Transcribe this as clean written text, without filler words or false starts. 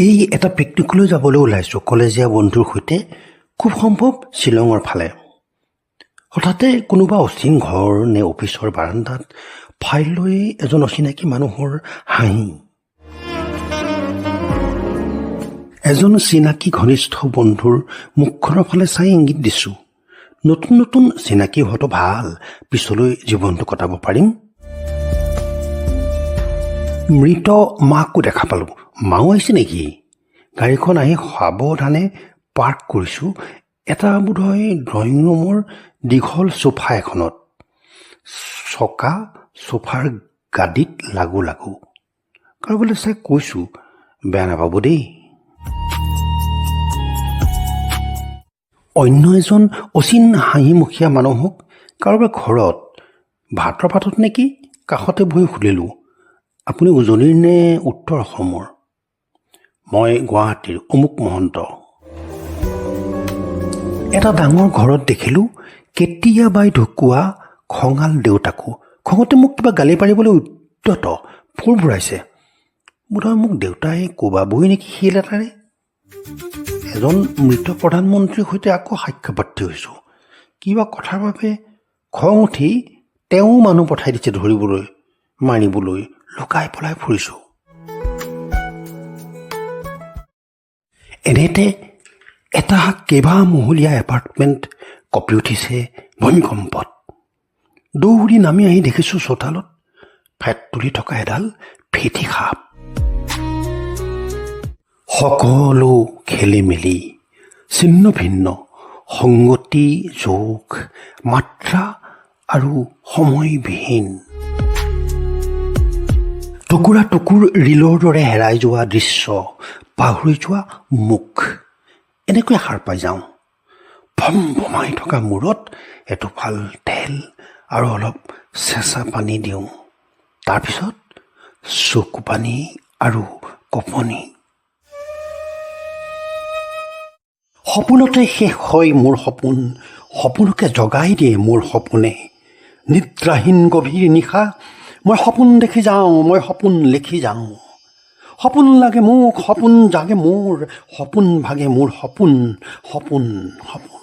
এই এটা পিকনিকলৈ যাবলৈ ওলাইছোঁ কলেজীয়া বন্ধুৰ সৈতে, খুব সম্ভৱ শ্বিলঙৰ ফালে। হঠাতে কোনোবা অচিন ঘৰ নে অফিচৰ বাৰান্দাত ফাইল লৈ এজন অচিনাকি মানুহৰ হাঁহি। এজন চিনাকি ঘনিষ্ঠ বন্ধুৰ মুখখনৰ ফালে চাই ইংগিত দিছোঁ, নতুন নতুন চিনাকি হোৱাটো ভাল, পিছলৈ জীৱনটো কটাব পাৰিম। মৃত মাকো দেখা পালোঁ। মাও আহিছে নেকি? গাড়ীখন আহি সাৱধানে পাৰ্ক কৰিছোঁ এটা বোধহয় ড্ৰয়িং ৰুমৰ দীঘল চোফা এখনত। চকা চোফাৰ গাদীত লাগু লাগু। কাৰোবালৈ চাই কৈছোঁ, বেয়া নাপাব দেই। অন্য এজন অচিন হাঁহিমুখীয়া মানুহক কাৰোবাৰ ঘৰত ভাতৰ পাতত নেকি কাষতে বহি সুধিলোঁ, আপুনি উজনিৰ নে উত্তৰ অসমৰ? মই গুৱাহাটীৰ অমুক মহন্ত। এটা ডাঙৰ ঘৰত দেখিলোঁ কেতিয়াবাই ঢুকুৱা খঙাল দেউতাকো। খঙতে মোক কিবা গালি পাৰিবলৈ উদ্যত ফুৰ ভৰাইছে। বোধহয় মোক দেউতাই কোবাবই নেকি শিল এটাৰে। এজন মৃত প্ৰধানমন্ত্ৰীৰ সৈতে আকৌ সাক্ষাৎ হৈছোঁ। কিবা কথাৰ বাবে খং উঠি তেওঁ মানুহ পঠাই দিছে ধৰিবলৈ, মাৰিবলৈ, লুকাই পলাই ফুৰিছোঁ। এনেতে এটা কেইবামহলীয়া এপাৰ্টমেণ্ট কঁপি উঠিছে ভূমিকম্পত। দৌৰি নামি আহি দেখিছোঁ চোতালত ফেট তুলি থকা এডাল ফেটি সাপ। সকলো খেলি মেলি, ছিন্ন ভিন্ন, সংগতি, যোগ, মাত্ৰা আৰু সময়বিহীন। টুকুৰা টুকুৰ ৰীলৰ দৰে হেৰাই যোৱা দৃশ্য, পাহৰি যোৱা মুখ, এনেকৈ সাৰ পাই যাওঁ। ভম ভমাই থকা মূৰত এটোপাল তেল আৰু অলপ চেঁচা পানী দিওঁ। তাৰপিছত চকু পানী আৰু কঁপনি। সপোনতে শেষ হয় মোৰ সপোন, সপোনকে জগাই দিয়ে মোৰ সপোনে। নিদ্ৰাহীন গভীৰ নিশা, মই সপোন দেখি যাওঁ, মই সপোন লিখি যাওঁ। সপোন লাগে মোক, সপোন জাগে মোৰ, সপোন ভাগে মোৰ সপোন, সপোন সপোন।